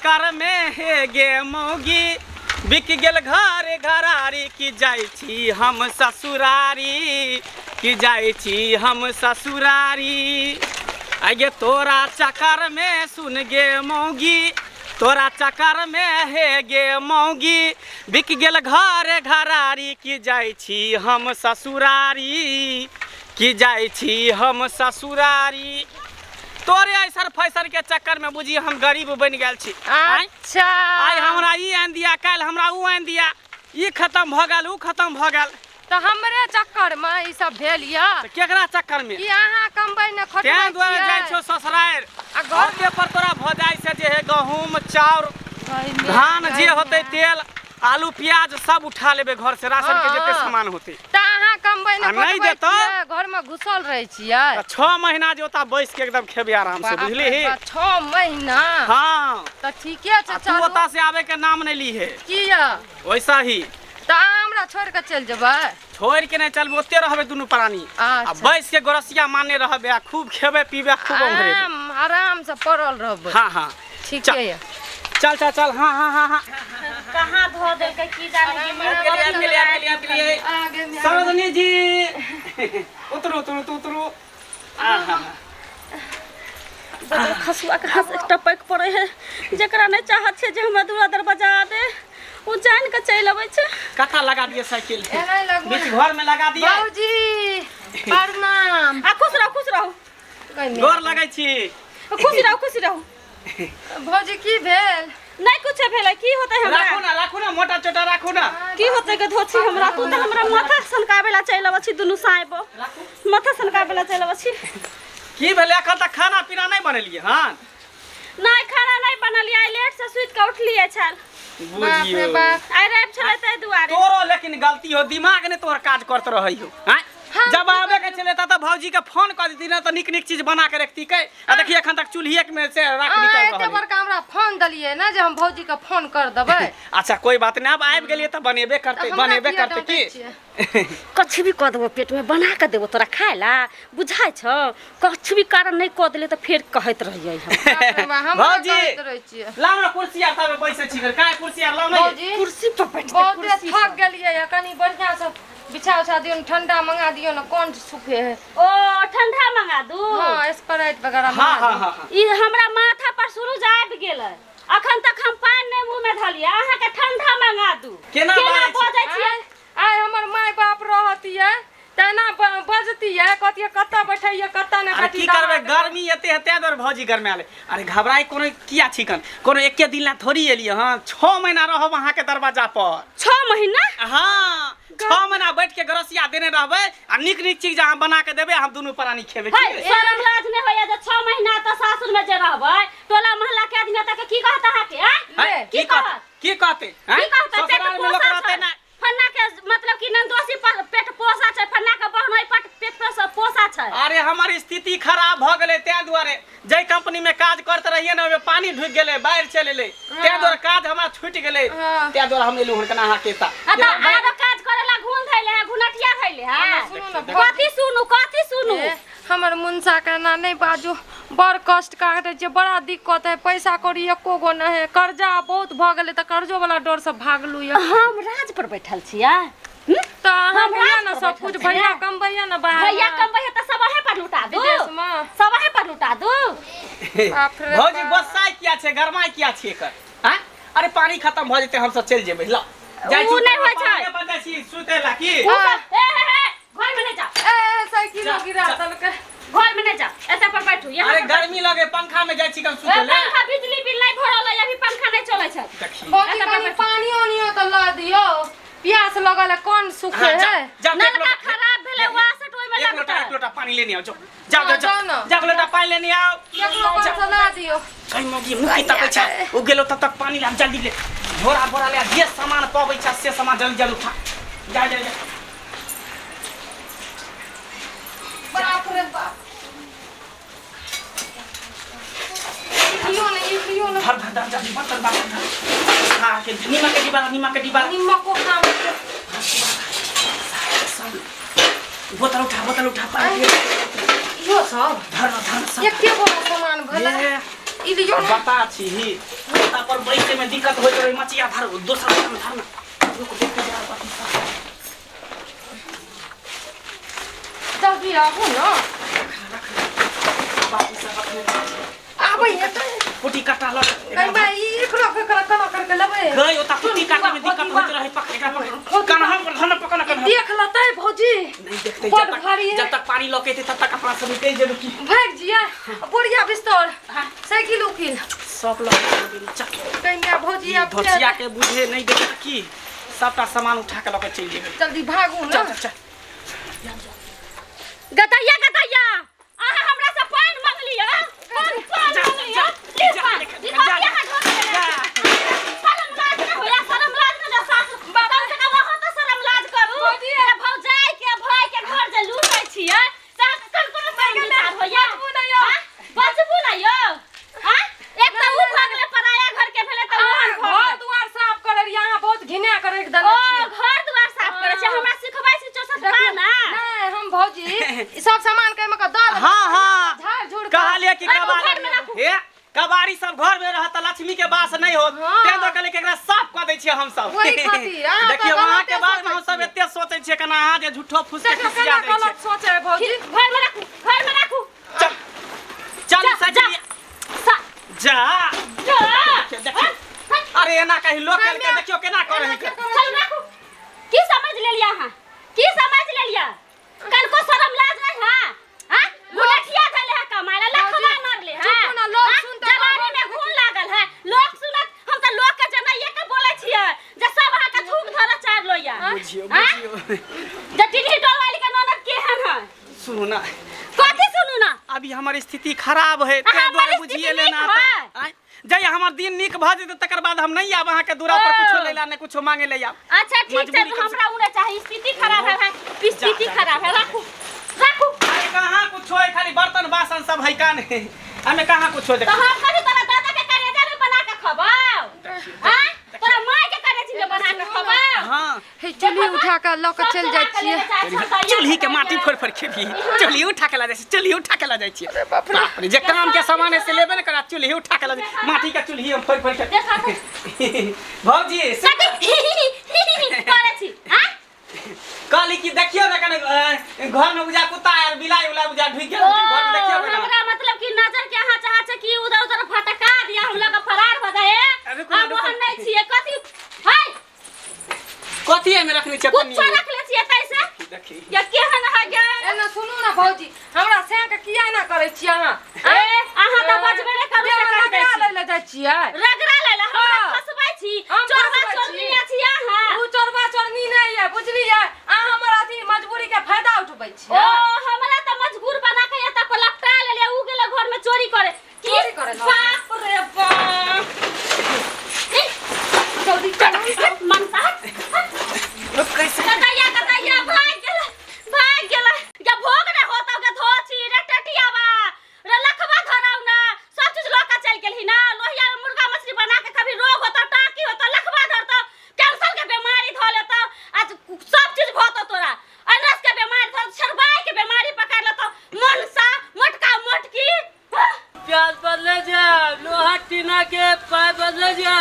चक्कर में हे गे मौगी बिक गेल घर घरारी की जाई छी हम ससुरारी की जाई छी हम ससुरारी। आगे तोरा चक्कर में सुन गे मौगी तोरा चक्कर में हे गे मौगी बिक गेल घर घरारी की जाई छी हम ससुरारी की जाई छी हम ससुरारी। तोरे ऐसर फैसर के चक्कर में बुझी हम गरीब बन गेल छी। अच्छा आई हमरा ई आन दिया काल हमरा ऊ आन दिया ई खत्म भ गेल ऊ खत्म भ गेल तो हमरे चक्कर में ई सब भेल या केकरा चक्कर में ई अहाँ कमबै न खटबै तें दुआरे जाय छौ ससुरार आ घर के पर तोरा भ जाय से जे है गहूम चाउर धान जे होते तेल आलू प्याज सब उठा लेबे घर से राशन के जते सामान होते त अहाँ कमबै न नहीं देतो घर में घुसल रहे छियै 6 महीना जे ओता बैस के एकदम खेबे आराम से बुझली ही 6 महीना हां त ठीके छै तू ओता से आवे के नाम नहीं ली है किया वैसा ही त हमरा छोड़ के चल जेबै छोड़ के नहीं चलबो ओते रहबे दुनु प्राणी आ बैस के गोरसिया माने रहबे आ खूब खेबे पीबे खूब ओंघरे आराम से पड़ल रहबै। हां हां ठीक है चल चल चल हां हां हां कहां धो दे के की जाने की मैं सरोजनी जी उतरो उतरो उतरो आहा बदल खसुआ कहां से टपक पड़े है जेकरा नहीं चाहत छे जे हमरा दूरा दरवाजा दे उ जान के चल आबै छे कथा लगा दिए साइकिल एनै लगबै बीच घर में लगा दिए बाबूजी प्रणाम आ खुश रहो गोर लगै छी खुश रहो भौजी की भेल नहीं कुछ भेले की होते हमरा राखू ना मोटा चोटा राखू ना की होते के धोछी हमरा तू त हमरा माथा सनकाबेला चल आबै छी दुनु साइबो माथा सनकाबेला चल आबै छी की भेले एखन तक खाना पीना नहीं बनलिए हां नहीं खाना नहीं बनलिए लेट से सुत के उठलिए छल बुझियो आइ रैब छले तै दुआरे तोरो लेकिन गलती हो दिमाग ने तोर काज करत रहइयो हैं जब आवे के चले त भौजी के फोन कर देती ना तो निक निक चीज बना के रखती के आ देखिए एखन तक चूल्हिए में से राख निकल रहल एते बड़का हमरा फोन दलिए ना जे हम भौजी के फोन कर देबै। अच्छा कोई बात नहीं अब आबि गेलिए त बनेबे करते की कुछ भी क देबो पेट में बना के देबो तोरा खायला बुझाय छ कुछ भी कारण नहीं क देले त फिर कहत रहियै हम भौजी लाओ ना कुर्सी आ तबे बैसे छी काय कुर्सी आ लाओ ना कुर्सी पर बैठ बहुत थक गेलिए कनी बढ़िया से बिछा उछा दियो न ठंडा मंगा दियो न कौन सूखे है ओ ठंडा मंगा दू हां स्प्राइट वगैरह मंगा हां ई हमरा माथा पर शुरू जाब गेलै अखन तक हम पानी ने मुंह में धलिए अहाँ के ठंडा मंगा दू केना बजै छियै आइ हमर माय बाप रहतिए तना बजतिए कतिए कत्ता बैठैया कत्ता ने कति की करबे गर्मी एते हेते दर भौजी गरमाले अरे घबराई कोनो किया छिकन कोनो एके दिन ला थोड़ी एलिए हां 6 महीना रहब अहाँ के दरवाजा पर 6 महीना हां 6 महीना बैठ के गरसिया देने रहबे आ निक निक चीज जहां बना के देबे हम दुनु प्राणी खेबे की शरम लाज ने होया जे 6 महीना त सासुर में जे रहबै टोला मोहल्ला के आदमी तक की कहत अहाँ के की कहते हैं ससुराल में लोग रहते ना फन्ना के मतलब कि नंदोसी पेट पोसा छै फन्ना के बहनोई पेट पे सब पोसा छै। अरे हमारी स्थिति खराब भ गेले ते दुआरे जय कंपनी में काज करते रहिए ना में पानी ढुक गेले बाहर चले ले ते दुआरे काज हमरा छूट गेले ते दुआरे हम एलु हन कना हाकेता आता आरो काज करेला घुन धैले है घुनटिया खैले है कथि सुनु हमर मुंसा के ना नहीं बाजू बड़ कष्ट काटे जे बड़ा दिक्कत है पैसा कौड़ी एको गो न है कर्जा बहुत भ गेले त कर्जो वाला डर से भागलू हम राज पर बैठल छियै त हमरा न सब कुछ भैया कमबैया न बाहर भैया कमबैया त सबहे पर लुटा दू विदेश में सबहे पर लुटा दू भौजी गोसाई किया छे गरमाई किया छे कर हैं अरे पानी खत्म भ जते हम सब चल जेबै ला जाय उ नहीं होय छै बता छी सुतेला की घर में नहीं जा साइकिल गिरा तल के घर में नहीं जा एते पर बैठू यहां अरे गर्मी लगे पंखा में जाय छी कम सुते ले पंखा बिजली बिल नहीं भरल है अभी पंखा नहीं चलै छै पानी ओनियो त ला दियो प्यास लगल कौन सूखे है नलका खराब भेले वासट ओइ में एक लोटा पानी लेने आओ जाओ लोटा पानी लेने आओ एक लोटा चला दियो कहीं मोगी मुकी तक छै उ गेलो तक पानी ला जल्दी ले झोरा बोरा ले जे सामान पबै छै से सामान जल्दी जल्दी उठा जा बाप रे बाप लियो न धर जल्दी बर्तन बात हां के नीमक के डिब्बा को काम बोतल उठा पानी यो सब धर एक के बड़ा सामान भले ई लियो ना। बता छी मोटा पर बैठे में दिक्कत होइत रहे मचिया धर दोसर काम धर ना रुक देख के जा बाकी सब जल्दी आबू ना। बाकी सब अपने आबै है त कुटी काटा ल कहीं भाई एकरो के कना करके लेबै। गई ओता कुटी काटे में दिक्कत होइत रहे पकड़ कन्हा पर धन पकड़ कन्हा देख लतै भौजी नहीं देखते बड़ भारी है। जब तक पानी लौकेते तब तक अपना सब निकल जेबे की भाग जिया बुढ़िया बिस्तर साइकिल उकिल सब लोग चल कहीं भौजी आप धोसिया के बुझे नहीं देखे की सबटा सामान उठा के लके चल जेबे जल्दी भागू ना। चल गतैया गतैया आहा हमरा से पानी मांगलिया पानी मांगलिया प्लीज पानी शरम लाज न होया शरम लाज न सास बाबा से का हो त शरम लाज करू मेरा भौजाई के भाई के घर जे लूटै छियै ता कल कोनो विचार होया बचबू न यो हां एक त उ भागले पराया घर के भेले त घर दुआर साफ करे यहां बहुत घिना करे के देने ओ छियै। घर दुआर साफ करे छै हमरा सिखबै छी चौसठ ना नहीं हम भौजी ई सब सामान के में का दर हां हां झाड़ झूड़ कहलिए कि अरे वो कबाड़ी घर में रखू। हे कबाड़ी सब घर में रहत लक्ष्मी के वास नहीं होत हाँ। ते तो कहले कि एकरा साफ क दै छियै हम सब वही खातिर, अहाँ देखिए तो वहां गलते के बाद में हम सोचै सब छियै। एते सोचै छियै कना अहाँ जे झूठो फूस के देखो खिसिया केना दै गलत छियै सोचे है भौजी। घर में रखू घर में रखू चल चल जा, सजी सा जा जा देखिए अरे एना कहि लोकल के देखियो केना करे है चल रखू की समझ ले लिया हां की समझ ले लिया कल को शर्म लाज नहीं हां हां गुलठिया धले है कमाला लखवा मार ले हां चुप ना, लोग सुनते जवानी में घून लागल है लोग सुनत हम त लोग के जनैया के बोलै छियै जे सब अहाँ के थूक धर चार लोया बुझियो हाँ? बुझियो जटिनी डोवाली के ननद केहन है सुनू ना कथि सुनू ना अभी हमारी स्थिति खराब है ते अहाँ द्वारे हमारी बुझिए स्थिति लेना नीक है। जय हमर दिन निक भ जेते तकर बाद हम नहीं आब अहाँ के दूरा पर ओ। कुछो लेला ने कुछो मांगे ले आब अच्छा ठीक है मजबूरी तो कम हमरा उन्हें चाहिए स्थिति खराब है स्थिति जा। खराब है रखू रखू अरे कहाँ कुछो है खाली बर्तन बासन सब है काने हमें कहाँ कुछो देख तो हम कभी तोरा दादा के करेजा में बना के खबाओ हां तोरा माय के करेजी में बना के खबाओ हाँ हे चुली उठा के ल के चल जाय छियै। चूल्ही के माटी फोड़ फोड़ खेबी चूल्ही उठा के ला जाय चूल्ही उठा के ला जाय छियै बाप रे जे काम के सामान से लेबे न करा चूल्ही उठा के ला जाय माटी का चूल्ही हम फोड़ फोड़ के देखा भौजी करे छी हां कहली कि देखियो ना कने घर में उजा कुत्ता और बिलाई उला उजा ढुक गेल घर में देखियो ना हमरा मतलब कि नजर के अहाँ चाहत छै कि उधर उधर फटका दिया हम लोग फरार हो जाए रुको, हम रुको। वहन नहीं छिए कथि हाय कथी में रखने छै कुछ रख ले छिए कैसे देखी या केहन है गे एना सुनू ना भौजी हमरा से के किया ना करे छी अहाँ ए अहाँ त बजबे नहीं करू से कर दै छी ले ले जाय छियै। रगड़ा लेला हमरा हाँ। फसबै छी हम चोरबा फसबै चोरनी छी। छी अहाँ उ चोरबा चोरनी नहीं है बुझलियै अहाँ हमर अथी मजबूरी के फायदा उठबै ओ छियै। हमरा त मजबूर बना के एत पर लपटा लेले उ गेले घर में चोरी करे चोरी करे ना। बाप रे बाप जल्दी चल मनसा कैसे कतैया भाग गेला या भोग न होता के धोची रे टटियावा रे लखवा धराउ ना सब चीज लोका चल गेलही ना लोहिया में मुर्गा मछली बना के कभी रोग होता टाकी होता लखवा धरता कैंसर के बीमारी ध लेता आज सब चीज भोतो तोरा अनरस के बीमारी ध छरबाई के बीमारी पकड़ लेता मनसा मोटका मोटकी प्याज बदले जा लोहा टीना के पाइप बदले जा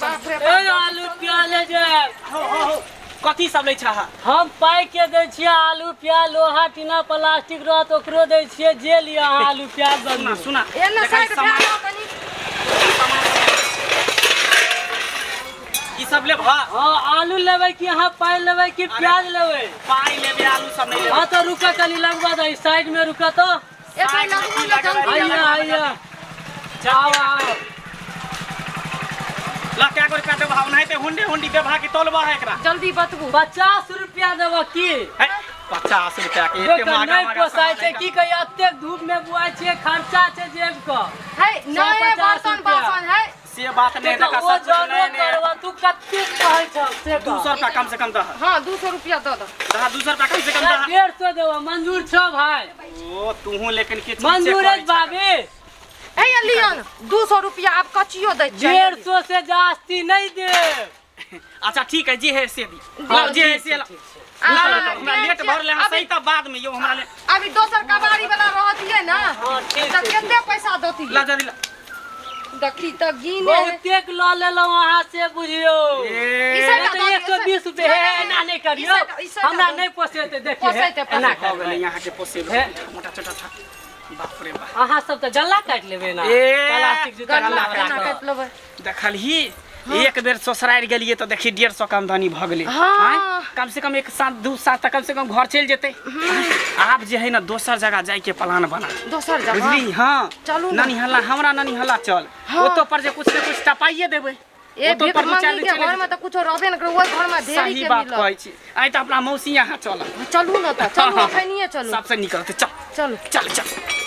बाप रे ए आलू प्याज ले जा हो कथी सब लै छा हम पाइ के दै छियै आलू प्याज लोहा टीना प्लास्टिक रहत ओकरो दै छियै जे लिया अहाँ आलू प्याज सुना बदलू सुना एना साइड सामान भेलो कनी ई सब ले भा हाँ आलू लेबै कि अहाँ पाइ लेबै कि प्याज लेबै पाई लेबे आलू सब नहीं लेबे हाँ तो रुका कनी लगवा दे साइड में रुका तो एक लगू ले जल्दी आइया आइया आओ आओ ला क्या कर काटे भाव नहीं ते हुंडी हुंडी के भाग के तोलबा है एकरा जल्दी बतबू 50 रुपया देबो की है 50 रुपया के एते देखो महंगा नहीं महंगा पोसाय सामान छै है की कही अतेक धूप में बुआई छै खर्चा छै जेब क है नए 150 बर्तन रुपया। बासन है से बात नहीं देखा ओ सब कुछ जनो नए नए करवा तू कत्ते कहै छ से 200 रुपया कम से कम दह हाँ 200 रुपया दो दो 200 रुपया कम से कम दह 150 देबो मंजूर छ भाई ओ तूहू लेकिन के मंजूर है भाभी ए लियन 200 रुपया आप कचियो दै छियै 150 से जास्ती नहीं दे अच्छा ठीक है जी है से दी हाँ, जे है ठीक से छै, ला ठीक छै। ला हमरा लेट भर ले अभी- सही त बाद में यो हमरा ले अभी दोसर कबाड़ी वाला रहतियै ना हाँ, ठीक त छै, केते पैसा दोती ला जल्दी ला देखी तो गिने बहुते लऽ लेलहुँ अहाँ से बुझियो ई सब तो 120 रुपए है एना नहीं करियो ई सब हमरा नहीं पोसेते देखिए पोसेते, एना हो कर गेलै यहाँ के पोसे है। मोटा छोटा था बाप रे बाप अहाँ सब तो जल्ला काट लेबे ना ए, प्लास्टिक जूता गल्ला जल्ला काट काट काट लेबै देखलही एक बेर ससुरारि गेलिए तो देखी 150 का आमदनी भ गेलै हाँ। आँय? कम से कम एक साथ दू साथ तक कम से कम घर चल जेतै आब जे है ना दोसर जगह जाए के प्लान बना दोसर जगह बुझली हाँ चलू ना। नानी हल्ला हमरा नानी हल्ला चल हाँ। ओतो पर जे कुछ ने कुछ टपाइए देबै ए ओतो भीख पर दू चार मंगी दिन के चले घर में तो कुछो रहबे न करे ओइ घर में ढेरी सही के बात मिलत कहै छी आइ त अपना मौसी यहाँ चल चलू न त चलू अखनिए चलू सबसे निकलते चल चलू चल चल